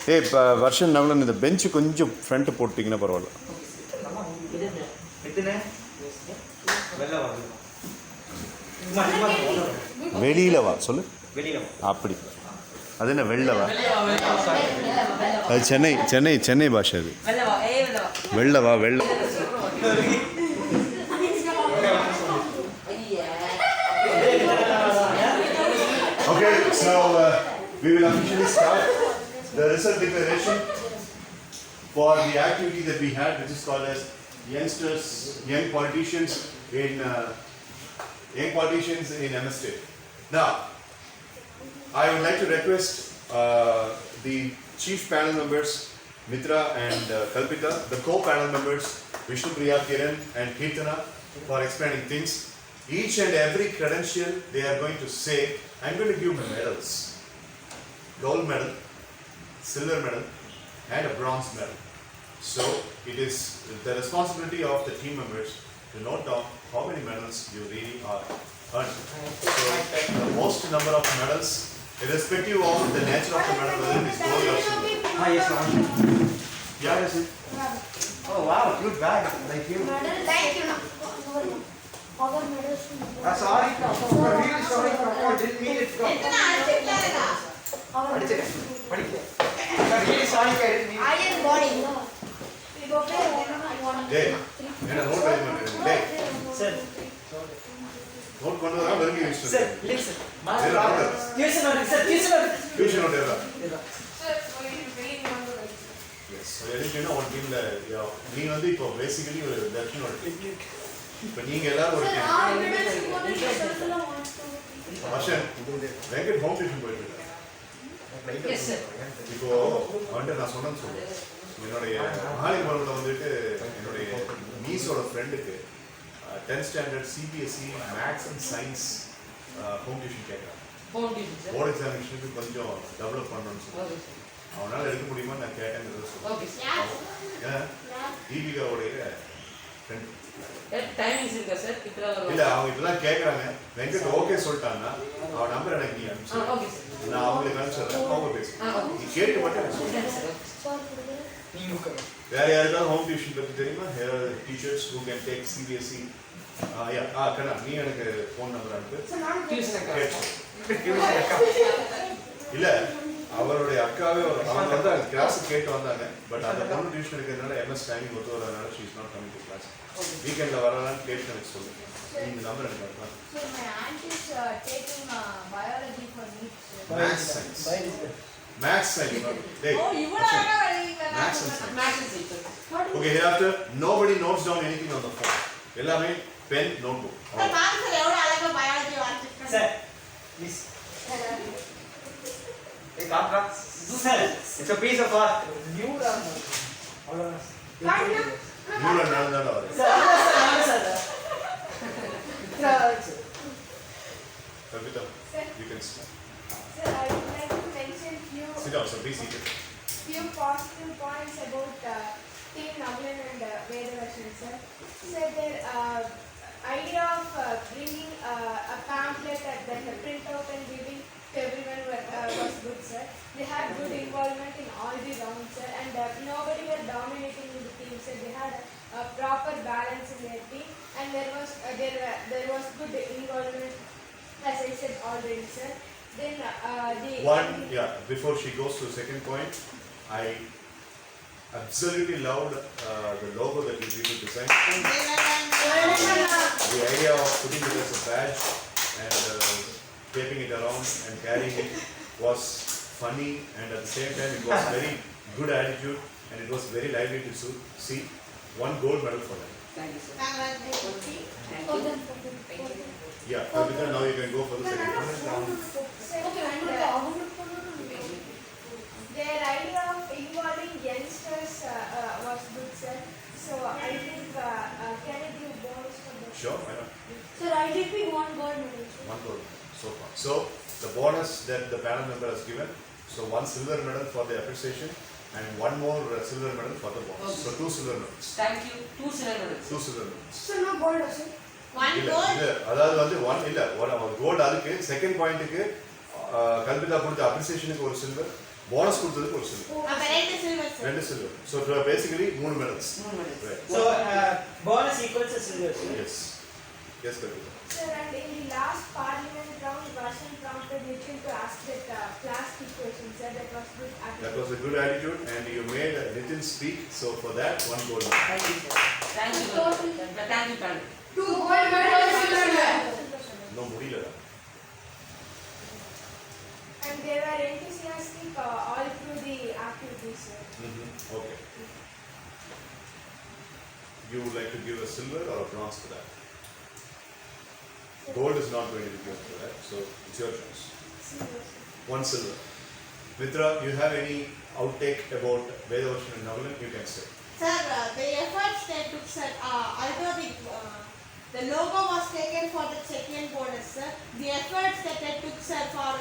ஏய் இப்போ வருஷன் நவலன் இந்த பெஞ்சு கொஞ்சம் ஃப்ரண்ட்டு போட்டிங்கன்னா பரவாயில்ல. வெளியில் வா சொல்லு. அப்படி அது என்ன வெள்ளவா? அது சென்னை சென்னை சென்னை பாஷை. அது வெள்ளவா வெள்ள. Okay, so we will officially start the result declaration for the activity that we had, which is called as young politicians in MS State. Now, I would like to request the chief panel members, Mitra and Kalpita, the co-panel members, Vishnu Priya, Kiran and Kirtana, for explaining things. Each and every credential they are going to say, I'm going to give medals. Gold medal, silver medal and a bronze medal. So it is the responsibility of the team members to note down how many medals you really are earning. So the most number of medals, irrespective of the nature of the medal, whether it is gold or silver. Yes, ma'am. Yeah, is it? Oh wow, good bag. Thank you. Thank you. Sorry. I'm really sorry. I didn't mean it. I'm really sorry. I didn't mean it. Iron body. Hey, note hey. Sir. Note kondu varanga use Sir, listen. Tuition note, sir. Tuition note era. Sir, Yes. So education on team la நீ வந்து இப்போ basically ஒரு தர்ஷன் ஒரு இப்போ நீங்க எல்லாரும் ஒரு வருஷன் வெங்கட் ஹோம் டியூஷன் போயிட்டு இருக்காங்க. Yes, sir. இப்போ அவன்கிட்ட நான் சொன்னேன்னு சொல்லுவேன். என்னுடைய மகாலிபுரத்தில் வந்துட்டு என்னுடைய நீஸோட ஃப்ரெண்டுக்கு 10th standard CBSE maths and science home tuition கேட்குறான். போர்டு எக்ஸாமினேஷனுக்கு கொஞ்சம் டெவலப் பண்ணணும்னு சொல்லி அவனால் எடுக்க முடியுமா நான் கேட்டேங்கிறத சொல்லுவேன். ஏன்னா தீபிகாவுடைய ஃப்ரெண்ட் இல்லை அவங்க இப்போதான் கேட்குறாங்க. வெங்கட் ஓகே சொல்லிட்டாங்கன்னா அவன் நம்பர் எனக்கு நீ அனுப்பிச்சு நான் அவங்களுக்கு அனுப்பிச்சிடுறேன். அவங்க பேசுகிறேன். நீ கேட்டு மட்டும் எனக்கு சொல்லுங்கள். வேற யாருக்காவது ஹோம் டியூஷன் பற்றி தெரியுமா? Teachers who can take CBSE. கண்ணா நீ எனக்கு ஃபோன் நம்பர் அனுப்பு. இல்லை அவருடைய அக்காவே அவங்க வந்து அந்த கிளாஸ் கேட்டு வந்தாங்க. பட் அந்த பொண்ணு டியூஷன் இருக்கிறதுனால எம்எஸ் டைமிங் ஒத்து வரதுனால she is not coming to class. வீக்கெண்டில் வரலான்னு கேட்டு எனக்கு சொல்லுங்க. இந்த நம்பர் எனக்கு அனுப்பலாம். So my aunt is taking biology for me. Maths science. Maths science. Hey. Oh, you were Maths and science. Okay, hereafter nobody notes down anything on the phone. எல்லாமே pen notebook. Sir, ma'am sir எவ்வளவு அழகா biology வாசிச்சிருக்காங்க. Sir, please. Hey, Katra. Sir, it's a piece of art. New art. நூறு நாள் தான் வரும். Kavita, you can start. Sir, I would like to mention Sit down, sir. Be seated. few positive points about Team Nagaland and Vedavarsan, sir. Sir, their idea of bringing a pamphlet that the printout and giving to everyone was good, sir. They had good involvement in all the rounds, sir, and nobody were dominating in the team, sir. They had a proper balance in their team, and there was good involvement, as I said already, sir. Then before she goes to the second point, I absolutely loved the logo that you people designed. The idea of putting it as a badge and taping it around and carrying it was funny, and at the same time it was very good attitude, and it was very lively to see. One gold medal for them. Thank you, sir. Yeah, Kavita, now you can go for the second one. Their idea of involving youngsters was good, sir. So I think can I give bonus for that? Sure, why not? Sir, I did pick one gold medal. One gold so far. So the bonus that the panel member has given, so one silver medal for the appreciation and one more silver medal for the bonus. So 2 silver medals. Thank you. 2 silver medals. 2 silver medals. Sir, no gold, sir. One இல்ல gold. இல்ல அதாவது வந்து one இல்ல ஒரு gold அதுக்கு second பாயிண்ட்க்கு Kalpita கொடுத்த அப்ரிசியேஷனுக்கு ஒரு silver Bonus கொடுத்ததுக்கு ஒரு silver. அப்ப ரெண்டு silver sir. ரெண்டு silver. So basically 3 medals. Right. So bonus equals to silver. Yes. Yes, Kalpita. Sir, and in the last parliament round, Varshan prompted Nitin to ask that plastic question, sir. That was good attitude. That was a good attitude and you made Nitin speak. So for that, 1 gold medal. Thank you, sir. Thank you. Thank you, Padu. 2 gold medals, silver medal. No, முடியல. And they were enthusiastic all through the activities, sir. Okay. You would like to give a silver or a bronze for that? Gold is not going to be given for that, so it's your choice. Silver, sir. 1 silver. Mitra, you have any outtake about Vedavarshan and Navalan? You can say. Sir, the efforts they took, sir, although the logo was taken for the check-in bonus, sir, the efforts that they took, sir, for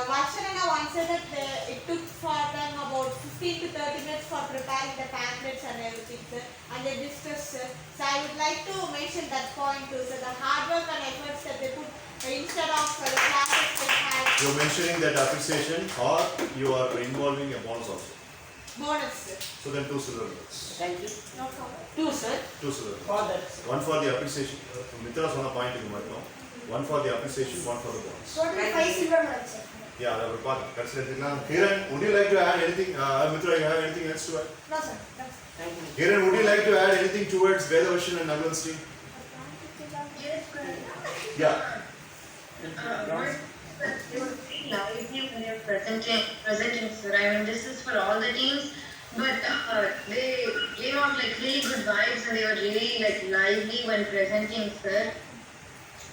Varshanana once said that it took for them about 15 to 30 minutes for preparing the pamphlets and everything, sir, and they discussed, sir. So I would like to mention that point too, sir, the hard work and efforts that they put instead of the classes they had. You're mentioning that appreciation or you are involving a bonus also. Bonus, sir. So then 2 silver medals. Thank you. No problem. 2, sir. 2 silver medals. For that. 1 for the appreciation. Mitra சொன்ன point இங்க மட்டும். 1 for the appreciation, 1 for the bonus. Total 5 silver medals, sir. Yeah, that will part. That's it. Kiran, would you like to add anything? Mitra, you have anything else to add? No, sir. No, sir. Thank you. Kiran, would you like to add anything towards Vedavarshan and Navalan's team? Yes, sir. Yeah. They were very lively when they were presenting, sir. I mean, this is for all the teams, but they gave off like really good vibes and they were really like lively when presenting, sir.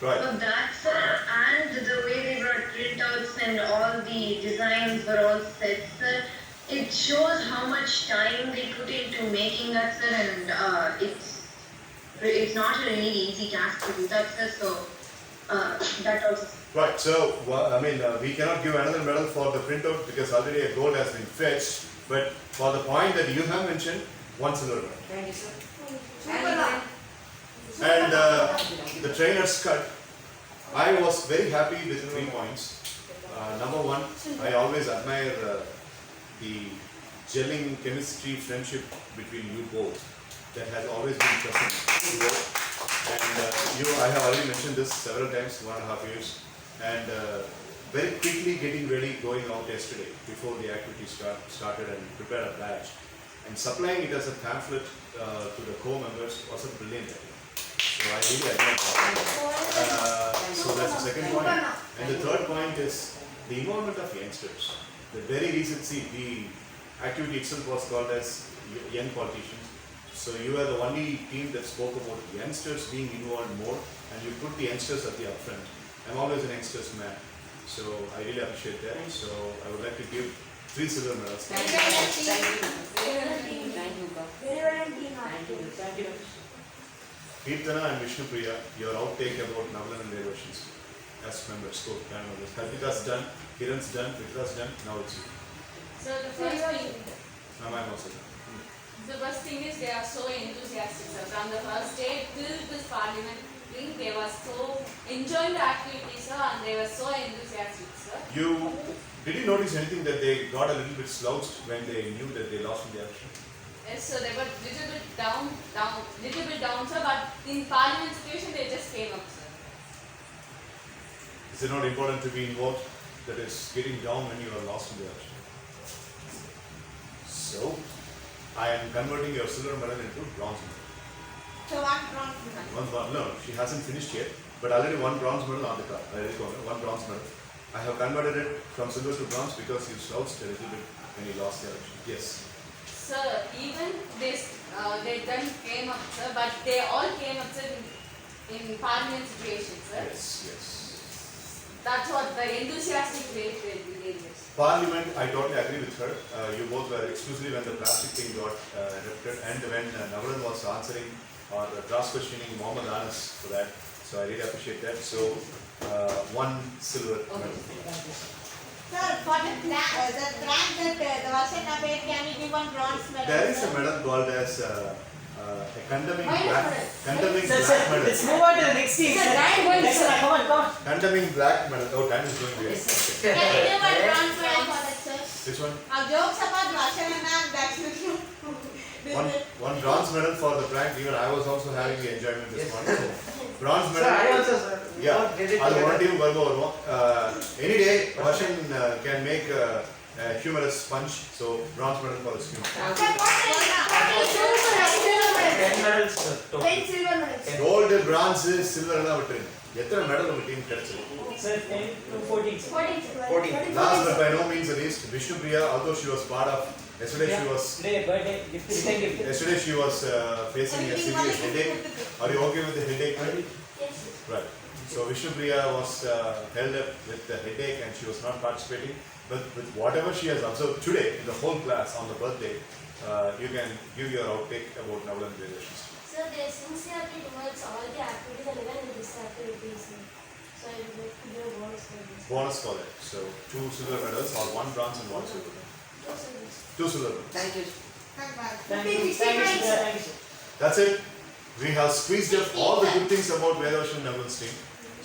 Right. So that, sir, and the way they brought printouts and all the designs were all set, sir. It shows how much time they put into making that, sir, and it's not a really easy task to do that, sir. So that also. Right, so we cannot give another medal for the printout because already a gold has been fetched. But for the point that you have mentioned, 1 silver medal. Thank you, sir. Super. And the trainer's cut. I was very happy with 3 points. Number 1, I always admire the gelling chemistry, friendship between you both. That has always been present. And I have already mentioned this several times, 1.5 years. And very quickly getting ready, going out yesterday before the activity started and prepared a badge. And supplying it as a pamphlet to the co-members was a brilliant idea. So I really admire that. So that's the second point. And the third point is the involvement of youngsters. The very recent, the activity itself was called as Young Politicians. So you are the only team that spoke about youngsters being involved more and you put the youngsters at the upfront. I'm always an youngsters man. So I really appreciate that. So I would like to give 3 silver medals. Thank you. Thank you. Thank you, God. Very well done. Thank you. Thank you. Kirtana and Vishnu Priya, your outtake about Navalan and Vedavarshan as members, co-band members. Kalpita's done, Kiran's done, Mitra's done, now it's you. So the first thing, Now I'm also done. the first thing is they are so enthusiastic. So from the first day till this parliament thing, they were so enjoying the activities, sir, and they were so enthusiastic, sir. Did you notice anything that they got a little bit slouched when they knew that they lost in the election? Yes, so they were little bit down, sir. But in parliament situation, they just came up, sir. Is it not important to be involved? That is getting down when you are lost in the election. So, I am converting your silver medal into bronze medal. So 1 bronze medal. No, she hasn't finished yet, but already 1 bronze medal on the card. One bronze medal. I have converted it from silver to bronze because you slouched a little bit when you lost the election. Yes. Sir, even they then came up, sir, but they all came up, sir, in parliament situations, sir. Yes. That's what the enthusiastic way they did this. Parliament, I totally agree with her. You both were exclusively when the plastic thing got erupted and when Navalan was answering or cross-questioning Mohammed Anas for that. So I really appreciate that. So 1 silver medal. Sir, for the track that the Varshanana made, can we give 1 bronze medal? There is a medal called as a condemning black medal. Let's move on to the next team. Sir, nine points, Next sir. one, come on. Condemning black medal. Oh, time is going weird. Okay. Can we give 1 bronze medal for that, sir? Which one? Jokes about Vashanana and Dakshinatya. One bronze medal for the prank. Even I was also having the enjoyment this morning. So, bronze Sir, medal. I also, sir. Yeah. Not did it அது together. one team வருவோம். Any day, Vashan can make a humorous punch. So bronze medal for his humor. Sir, what is 10 medals, sir. total. 10 silver medals. Gold, bronze, silver எல்லாம் விட்டுருங்க. எத்தனை medal உங்க team கிடைச்சிருக்கு? Sir, 10 to 14, sir. 14. Last but by no means the least, Vishnu Priya, although she was part of yesterday, she was Today, birthday, gift, return gift. yesterday she was facing a serious headache. Are you okay with the headache? Yes. Right. So Vishnu Priya was held up with the headache and she was not participating. But with whatever she has observed today in the whole class on the birthday, you can give your outtake about Navalan relations. So they sincerely towards all the activities and even in this activities. So I would like to give a bonus for this. Bonus for that. So 2 silver medals or 1 bronze and 1 silver. 2 silver medals. Thank you. Thank you, sir. Thank you, sir. That's it. We have squeezed up all the good things about Vedavashan and Navalan's team.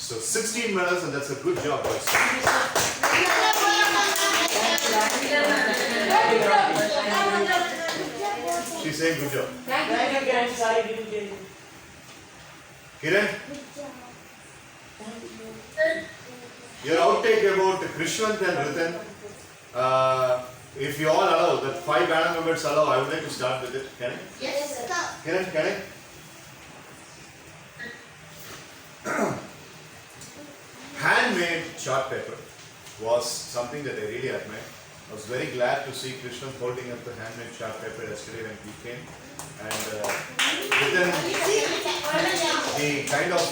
So 16 medals and that's a good job, boys. She's saying good job. Thank you, Kiran. Sorry, didn't get it. Kiran, your outtake about Krishwant and Ritan. If you all allow, that 5 panel members allow, I would like to start with it. Can I? Yes, sir. Kiran, can I? Handmade chart paper was something that I really admire. I was very glad to see Krishnan holding up the handmade chart paper yesterday when he came. And within the kind of,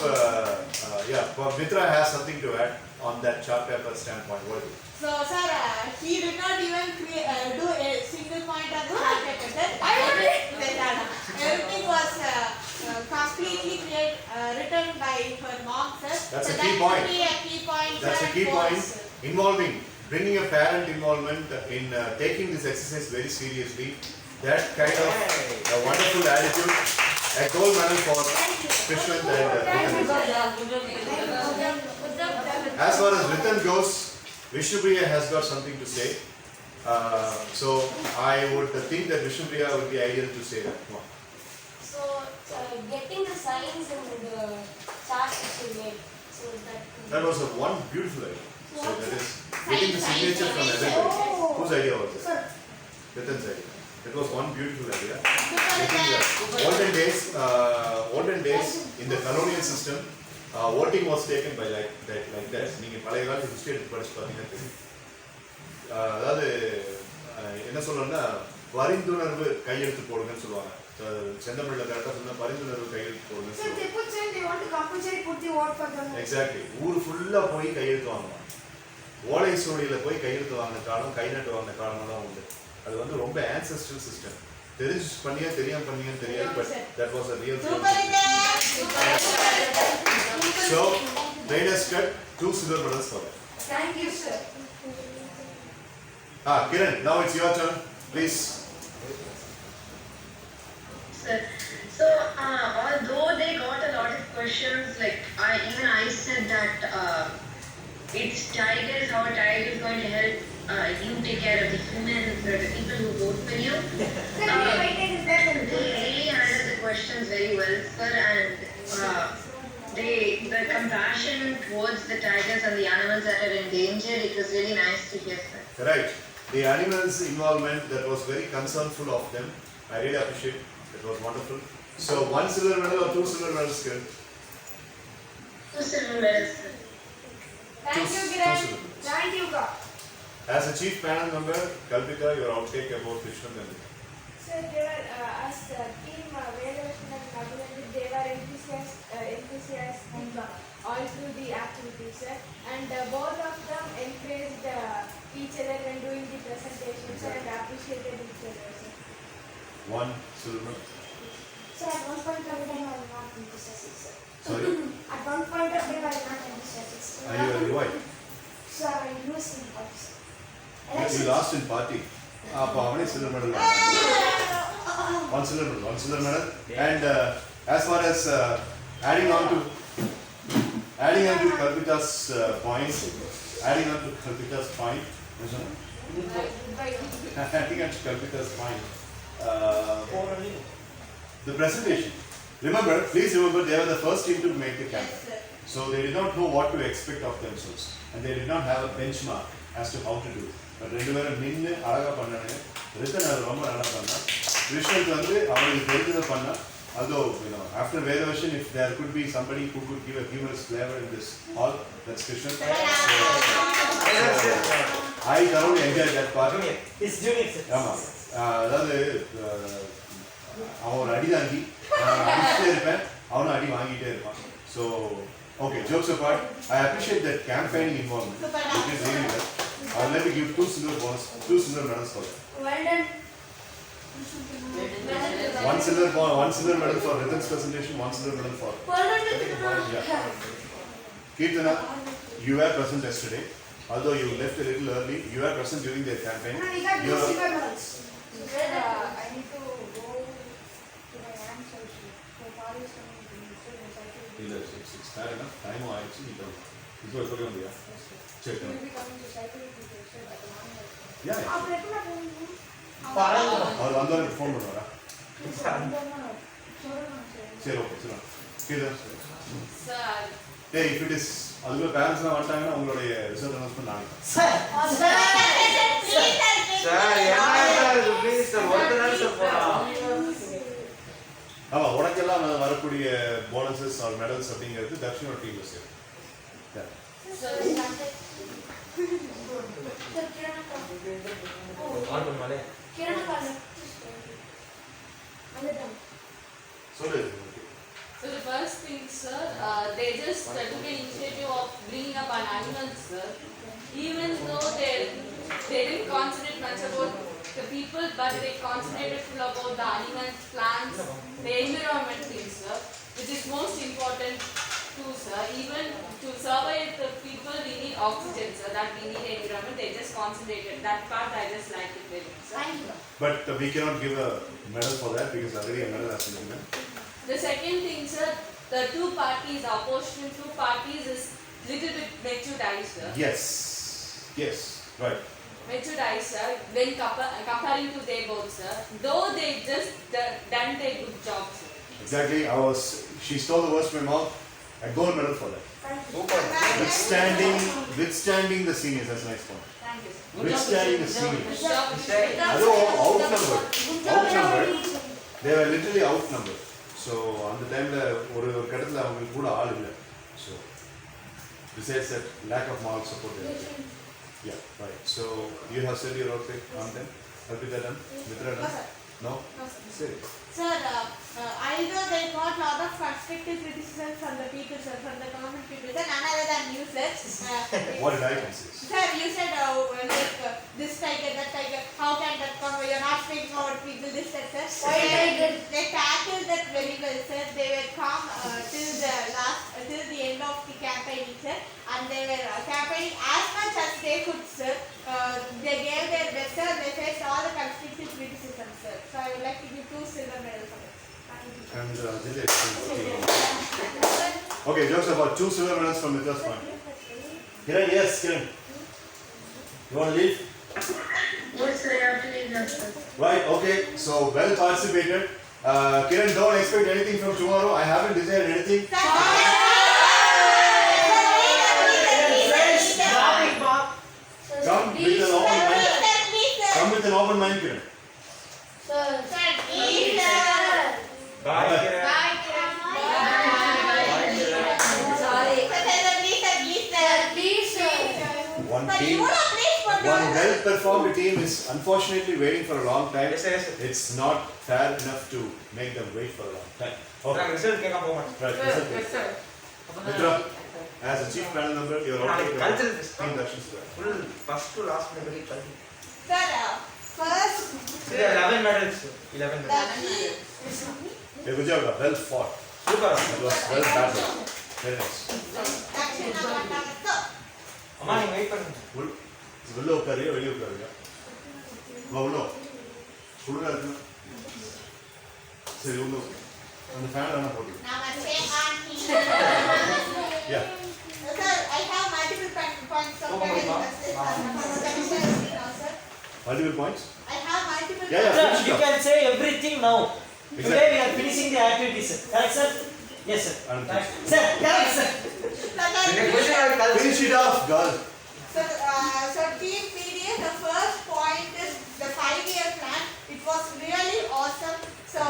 Mitra has something to add on that chart paper standpoint. What is it? So, sir, he did not even do a single point on the chart paper. Everything was completely written by her mom, sir. That's so a key point. That would be a key point. That's a sir, key for point. us. Involving, bringing a parent involvement in taking this exercise very seriously. That kind of a wonderful attitude. A gold medal for Krishnan and Ritan. As far as Ritan goes, Vishnupriya has got something to say. So I would think that Vishnupriya would be ideal to say that. Come on. So getting the signs in the chart which you made. So That was a one beautiful idea. So that is getting the signature from everybody. Whose idea was it? Ritan's idea. That was one beautiful idea. Getting the olden days in the colonial system, voting was taken by like that. நீங்க பழைய காலத்து history எடுத்து படிச்சு பார்த்தீங்கன்னா தெரியும். அதாவது என்ன சொல்றேன்னா பரிந்துணர்வு கையெழுத்து போடுங்கன்னு சொல்லுவாங்க. செந்தமிழ்ல கரெக்டா சொன்னா பரிந்துணர்வு கையெழுத்து போடுங்கன்னு Sir, they சொல்லுவாங்க. put saying they want to compulsory put the vote for them. Exactly. ஊர் ஃபுல்லா போய் கையெழுத்து வாங்குவாங்க. ஓலை சோழியில போய் கையெழுத்து வாங்கின காலம், கை நட்டு வாங்கின காலமெல்லாம் உண்டு. அது வந்து ரொம்ப ancestral system. தெரிஞ்சு பண்ணியா தெரியாம பண்ணியான்னு தெரியாது, but that was a real thing. So, Raiders cut 2 silver medals for that. Thank you, sir. Kiran, now it's your turn. Please. Sir. So, although they got a lot of questions, like I said that it's tigers, how a tiger is going to help you take care of the humans or the people who vote for you. Sir, the weightage is better than They really handled the questions very well, sir, and the compassion towards the tigers and the animals that are endangered, it was really nice to hear, sir. Right. The animals' involvement, that was very concernful of them. I really appreciate it. It was wonderful. So, 1 silver medal or 2 silver medals, Kiran? 2 silver medals, sir. Thank you, Two Kiran. silver medals. Thank you, God. As a chief panel member, Kalpita, your outtake about Krishnan and Ritan. Sir, they were as team Vedavashan and Navalan, they were enthusiastic all through the activities, sir. And both of them encouraged each other when doing the presentations and appreciated each other, sir. 1 silver medal. So at one point of time I was not enthusiastic, sir. Sorry? At one point of time I was not enthusiastic, sir. Are you a revived? So I lose in parts. You lost in party. அப்போ அவனே silver medal வாங்கினான். 1 silver medal. And as far as adding on to Kalpita's point, I think I'm Kalpita's fine. The presentation. Remember, please remember, they were the first team to make the campaign. Yes, sir. So they did not know what to expect of themselves. And they did not have a benchmark as to how to do it. But ரெண்டு பேரும் நின்று அழகா பண்ணாங்க. Return அது ரொம்ப நல்லா பண்ணா. Visuals வந்து அவங்களுக்கு தெரிஞ்சதை பண்ணா. Although, after Vedavarsan, if there could be somebody who could give a humorous flavor in this hall, that's Krishnan. So, I thoroughly enjoyed that part. It's junior, sir. ஆமா. அதாவது அவன் ஒரு அடி தாங்கி அடிச்சுட்டே இருப்பேன், அவனும் அடி வாங்கிட்டே இருப்பான். So, okay, jokes apart, I appreciate that campaigning involvement. It is really well. I would like to give two silver medals for that. Well done. One silver medal for Ritan's presentation, one silver medal for. Well done. Yeah. Kirtana, you were present yesterday. Although you left a little early, you were present during their campaign. You are, I need to go to my aunt's house. So father is coming to me. So I either it's fair enough. Time or actually you don't. This was for you. Check will it. be coming to cycle with you. So at the morning. Yeah. அப்புறம் எப்போ நான் போகணும்? அவர் வந்தவருக்கு phone பண்ணுவாரா? சரி okay சரி. Kirtana. Sir, Hey, if it is அதுக்குள்ள பேரண்ட்ஸ்லாம் வந்துட்டாங்கன்னா உங்களுடைய ரிசல்ட் அனௌன்ஸ்மெண்ட் நாளைக்கு. Sir, please, sir, ஒரு நாள் sir போலாம். ஆமா, உனக்கெல்லாம் வரக்கூடிய போனஸஸ் ஆர் மெடல்ஸ் அப்படிங்கிறது தர்ஷனோட டீம்ல சேரும். ஆன் பண்ணுவாலே. சொல்லு. so the first thing, sir, they just took an initiative of bringing up an animal, sir. Even though they didn't concentrate much about the people, but they concentrated full about the animals, plants, the environment things, sir, which is most important too, sir. Even to survive the people, we need oxygen, sir. That we need environment. They just concentrated. That part I just like it very much, sir. But we cannot give a medal for that because already a medal has been given. The second thing, sir, the two parties, the opposition two parties is little bit matured, sir. Yes, right. Matured, sir, when comparing to they both, sir. Though they just done a good job, sir. Exactly. She stole the words from my mouth. A gold medal for that. Super. Withstanding the seniors. That's a nice point. Thank you, sir. Withstanding the seniors. Good job. Although outnumbered. They were literally outnumbered. So on the time ஒரு கட்டத்துல அவங்களுக்கு கூட ஆள் இல்லை. So besides that lack of moral support there. Yeah, right. So you have said your okay on them. Kalpita done? Mitra done? No? Say it. Sir, although they got lot of constructive criticism from the people, sir, from the government people, sir, none other than you, sir. What did I consider? Sir, you said this tiger, that tiger, how can that come? You're not speaking about people, this, that, sir. They tackled that very well, sir. They were calm till the end of the campaigning, sir. And they were campaigning as much as they could, sir. They gave their best, sir. They faced all the constructive criticism, sir. So I would like to give 2 silver medals for it. And okay, jokes about 2 silver medals from Mitra's point. Kiran, yes, Kiran. You want to leave? Yes, sir, I have to leave now, sir. Right, okay, so well participated. Kiran, don't expect anything from tomorrow. I haven't decided anything. Come with an open mind. Come with an open mind, Kiran. Bye, Kiran. One team, one well-performed team is unfortunately waiting for a long time. Yes, yes. It's not fair enough to make them wait for a long time. Okay, result கேட்க போக மாட்டேன். right. Listen, Mitra, as a chief panel member, you're okay with Cultural team elections. full first to last medal culture. Sir, first, There are 11 medals. 11 the medals. key. Yeah, good job, well fought. Super. That was well battled. Very nice. Action number 2. அம்மா நீங்க wait பண்ணுங்க. உள்ள உட்காருங்க, வெளியே உட்காருங்க. உள்ள குளிரா இருக்குன்னா சரி உள்ள அந்த ஃபேன் வேணா போட்டு. Number 7. Yeah. Sir, I have multiple points of Oh, now, sir. Multiple points? I have multiple Yeah, yeah. Sir, finish it you up. can say everything now. Exactly. Today we are finishing the activities, sir. Correct, sir? Yes, sir. Anand, Correct. Sir, correct, sir. Finish it off, girl. So team PDA, the first point is the 5-year plan. It was really awesome. So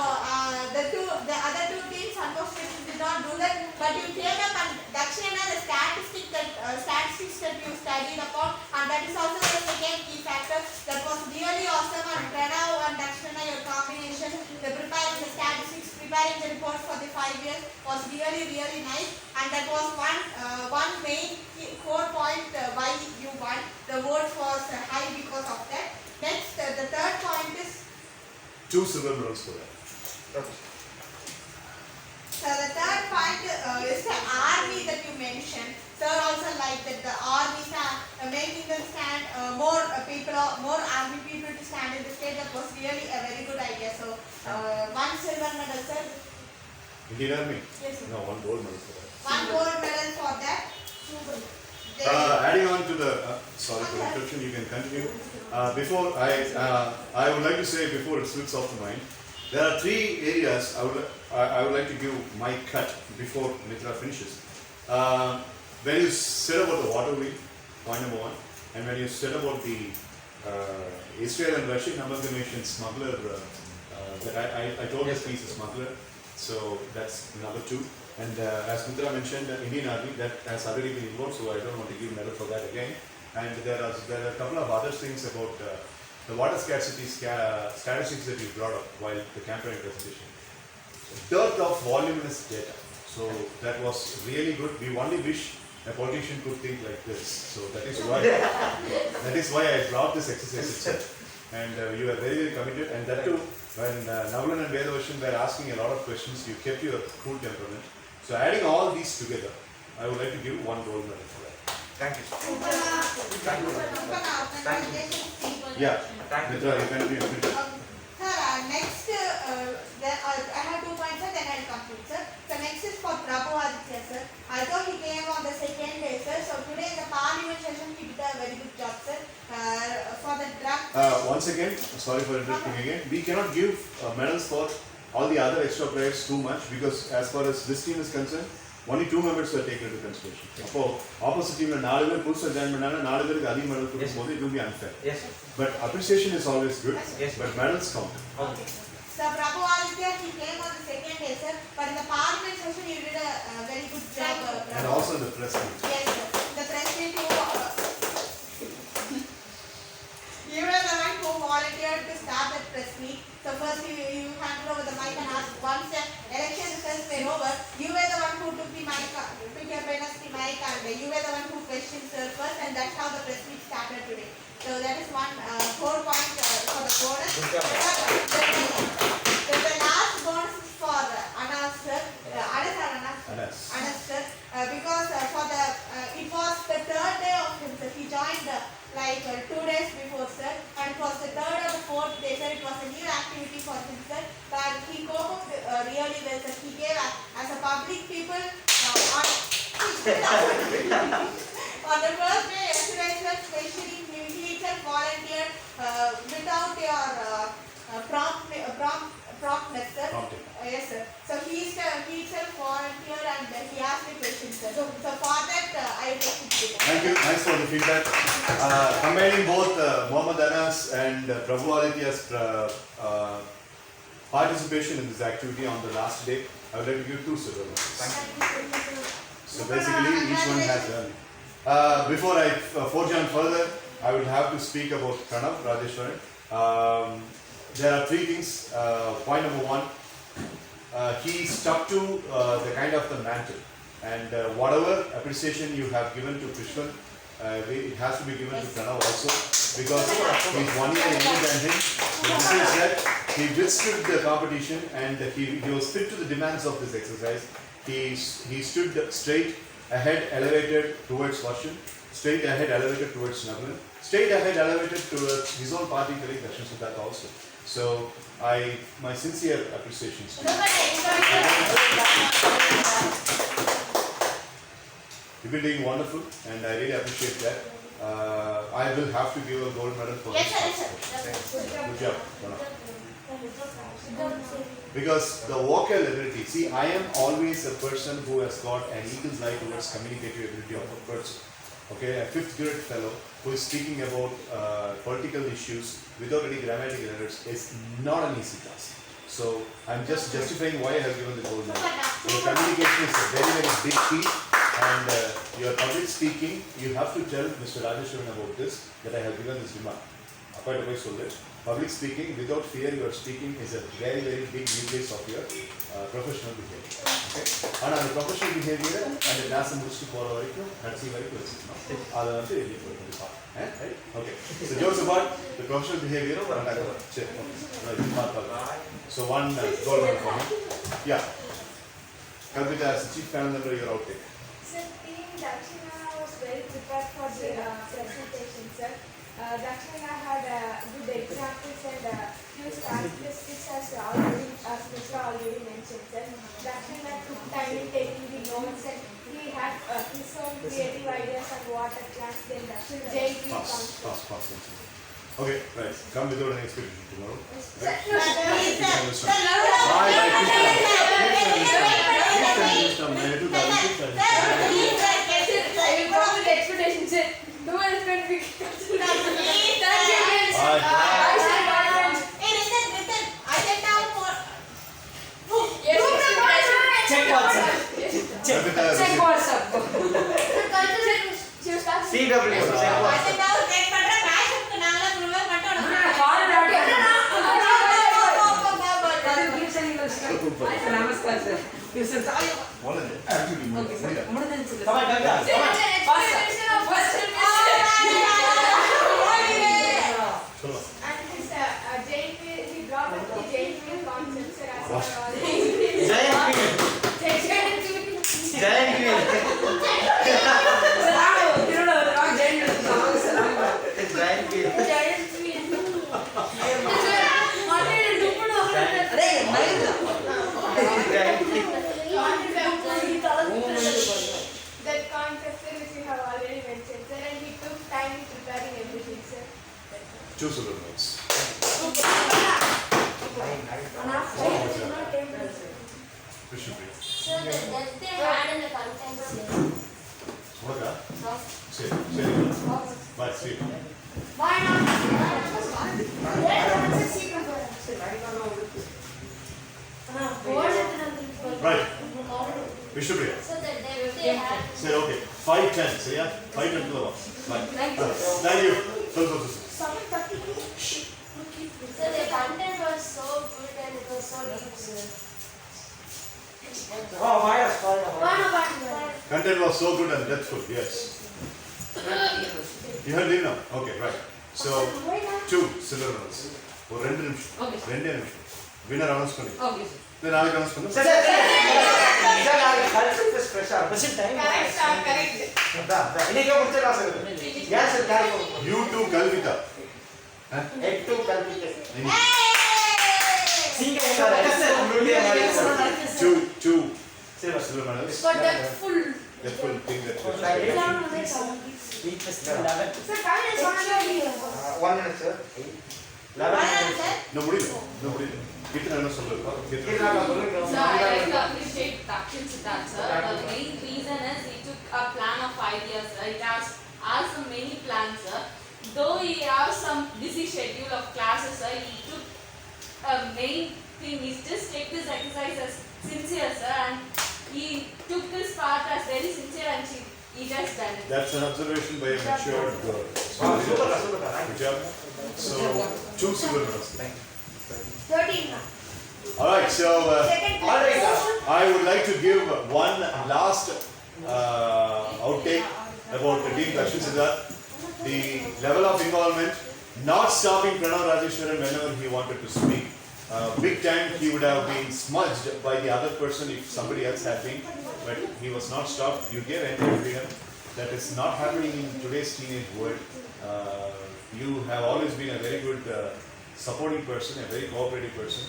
the other two teams unfortunately did not do that. But you came up and Dakshina, the statistics that you studied upon, and that is also the second key factor. That was really awesome. And Pranav and Dakshina, your combination, the preparing the statistics, preparing the report for the 5 years was really nice. And that was one main core point why you won. The vote was high because of that. Next, the third point is 2 silver medals for that. so the third point is the army that you mentioned. Sir also liked that the army making them stand more army people to stand in the stage. That was really a very good idea. So one silver medal, sir. Indian Army? Yes, sir. No, 1 gold medal for that. One gold medal for that. Adding on to the, sorry for the interruption, you can continue. Before I would like to say, before it slips off the mind, there are 3 areas I would like to give my cut before Mitra finishes. When you said about the water wheel, point number 1, and when you said about the Israel and Russian amalgamation smuggler, that I told this piece is smuggler, so that's number 2. And as Mitra mentioned, the Indian Army, that has already been involved, so I don't want to give medal for that again. And there are a couple of other things about the water scarcity statistics that you brought up while the campaign presentation. Dearth of voluminous data. So that was really good. We only wish a politician could think like this. So that is why I brought this exercise itself. And you were very committed. And that too, when Navalan and Vedavarshan were asking a lot of questions, you kept your cool temperament. So adding all these together, I would like to give 1 gold medal for that. Thank you, sir. Yeah, Mitra, you can be Sir, next, I have 2 points, sir, then I'll conclude, sir. So next is for Prabhu Aditya, sir. Although he came on the second day, sir, so today in the parliament session he did a very good job, sir. For the drug. Once again, sorry for interrupting again. We cannot give medals for all the other extra players too much because as far as this team is concerned, only 2 members were taken into consideration. So opposite team, 4 பேர் புதுசா join பண்ணாங்க 4 பேருக்கு அதிக medal கொடுக்கும்போது it will be unfair. Yes, sir. But appreciation is always good. Yes, but medals count. Okay. So Prabhu Aditya, he came on the second day, sir. But in the parliament session, you did a very good job. And also the press meet. Yes, sir. The president who you were the one who volunteered to start that press meet. So first you handed over the mic and asked once the election results were over, you were the one who took the mic, took your penance the mic, and you were the one who questioned sir first, and that's how the press meet started today. So that is one 4 point for the bonus. The last bonus is for Anas sir. Anas sir. Because for the it was the 3rd day of him, sir. He joined like 2 days before, sir, and it was the 3rd or the 4th day, sir. It was a new activity for him, sir. But he coped up really well, sir. He gave as a public people on the first day, yesterday, sir, especially he itself volunteered without your promptness, sir. Yes, sir. So he itself volunteered and he asked me questions, sir. So for that, I take it. Thank you. Thanks for the feedback. Combining both Mohammad Anas and Prabhu Aditya's participation in this activity on the last day, I would like to give 2 silver medals. Thank you. So basically, each one has done. Before I forge on further, I would have to speak about Pranav Rajeshwaran. There are 3 things. Point number 1, he stuck to the kind of the mantle, and whatever appreciation you have given to Krishnan, it has to be given to Pranav also because he's 1 year younger than him. The thing is that he withstood the competition and he was fit to the demands of this exercise. He stood straight ahead, elevated towards Varshan, straight ahead, elevated towards Nagaland, straight ahead, elevated towards his own party colleague Darshan Siddharth also. So my sincere appreciations to you. You've been doing wonderful and I really appreciate that. I will have to give a gold medal for Yes, this. sir, yes, sir. Good job. Pranav. Because the vocal ability, see, I am always a person who has got an eagle's eye towards communicative ability of a person. Okay, a fifth grade fellow who is speaking about political issues without any grammatical errors is not an easy task. So I'm just justifying why I have given the gold medal. Your communication is a very, very big key, and your public speaking, you have to tell Mr. Rajeshwaran about this, that I have given this remark. Apart from it, public speaking without fear you are speaking is a very, very big nucleus of your professional behavior. Okay? And the professional behavior and the class முடிச்சு போற வரைக்கும் கடைசி வரைக்கும் வச்சுக்கணும். அதை வந்து வெளியே போயிட்டு பார்க்கணும். Right? Okay. So jokes about the professional behavior of one another. So one goal one for me. Yeah. Kalpita, as the chief panel member, your outtake. Sir, team Dakshina was well prepared for the presentation, sir. Dakshina had good examples and few statistics as Mr. already mentioned, sir. Dakshina took time in taking the notes and he had his own creative ideas on water plants. Then JP Pass. Okay, right. Come without any expectation tomorrow. Right? Check WhatsApp. Check WhatsApp. CW. Check WhatsApp. Namaskar, sir. You said, Activity. okay, sir. Come on, Kavita. and his JP, he brought up the JP concept, sir, as per all. Giant Queen. Giant Queen. That concept, sir, which you have already mentioned, sir, and he took time in preparing everything, sir. Choose the notes. So the death they had in the contents here. What? Say. Bye. See. Why not? Right. Vishnupriya. So the death they had. Say okay. 5-10. Say yeah. 5-10 to the box. Bye. Thank you. So. So the content was so good and it was so deep, sir. Oh, minus. Content was so good and depthful. Yes. You heard him now? Okay, right. So, 2 silver medals. ஒரு 2 நிமிஷம். Okay, sir. 2 நிமிஷம். Winner announce பண்ணி. Okay, sir. Then நாளைக்கு announce பண்ணு. Sir, culture is special. Present time. Correct, sir, correct. இன்னைக்கு முடிச்சிடலாம் sir. Yes, sir, careful. You too, Kalvita. Egg to Kalpita. Sing it. Two silver medals. For that full. Depthful thing that was Weakness 11. Sir, time is 1 minute, sir. 11 minutes. No, முடியல. Kitna என்ன சொல்றது? Kitna சொல்லுங்க. So I like to appreciate Dakshin Siddharth, sir. The main reason is he took a plan of 5 years. It has many plans, sir. Though he has some busy schedule of classes, sir, he took a main thing is just take this exercise as sincere, sir, and he took this part as very sincere and he just done it. That's an observation by a matured girl. So, Super. good job. So, 2 silver medals. 13 now. Alright, so Alright. I would like to give one last outtake about the team Dakshin Siddharth. The level of involvement, not stopping Pranav Rajeshwaran whenever he wanted to speak. Big time he would have been smudged by the other person if somebody else had been, but he was not stopped. You gave entire freedom. That is not happening in today's teenage world. You have always been a very good supporting person, a very cooperative person.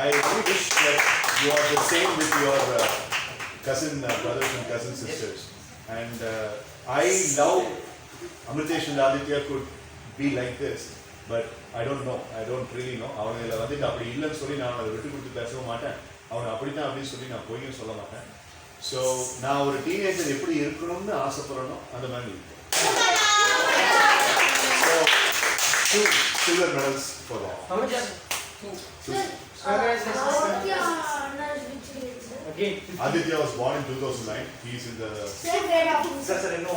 I only wish that you are the same with your cousin brothers and cousin sisters. And I love Amritesh and Aditya could be like this, but I don't know. I don't really know. அவங்கள வந்துட்டு அப்படி இல்லைன்னு சொல்லி நான் அதை விட்டு கொடுத்து பேசவும் மாட்டேன். அவங்க அப்படித்தான் அப்படின்னு சொல்லி நான் பொய்யும் சொல்ல மாட்டேன். ஸோ நான் ஒரு டீனேஜர் எப்படி இருக்கணும்னு ஆசைப்படுறனோ அந்த மாதிரி இருக்கும். So 2 silver medals for that. How much? Sir, Aditya Anna is which grade, sir? Again. Aditya was born in 2009. He is in the Same grade of Sir, no,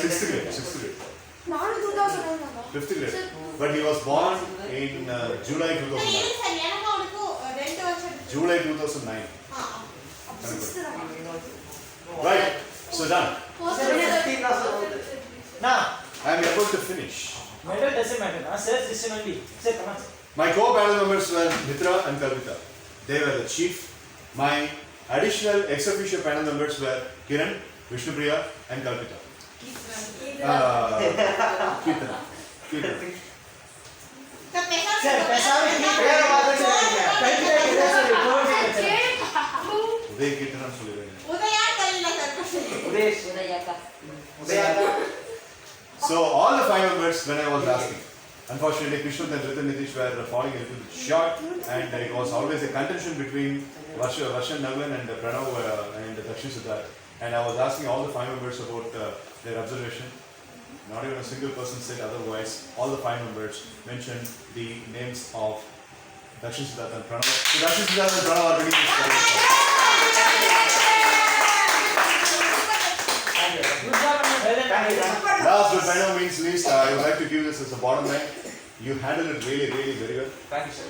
sixth grade. ನಾನು 2009 Fifth grade. But he was born in July 2009. Sir எனக்கு அவனுக்கு 2 வருஷம் July 2009. sixth Right. So done. Now, I am able to finish. medal doesn't matter. Sir, listen only. Sir, come on. My co-panel members were Mitra and Kalpita. They were the chief. My additional ex-officio panel members were Kiran, Vishnupriya and Kalpita. Kirtana. Sir Sir, பேசாம நீ வேற வார்த்தை சொல்றீங்க. Uday Kirtana சொல்லுவேன். உதயா தெரியல sir Udaya. So all the 5 members when I was asking, unfortunately Krishna and Ritan Nitish were falling a little bit short, and it was always a contention between Varshan Naglan and Pranav and Dakshin Siddharth. And I was asking all the 5 members about their observation. Not even a single person said otherwise. All the 5 members mentioned the names of Dakshin Siddharth and Pranav. So Dakshin Siddharth and Pranav are winning this contest. Good job, well done. Last but by no means least, I would like to give this as a bottom line. You handled it really, really very well. Thank you, sir.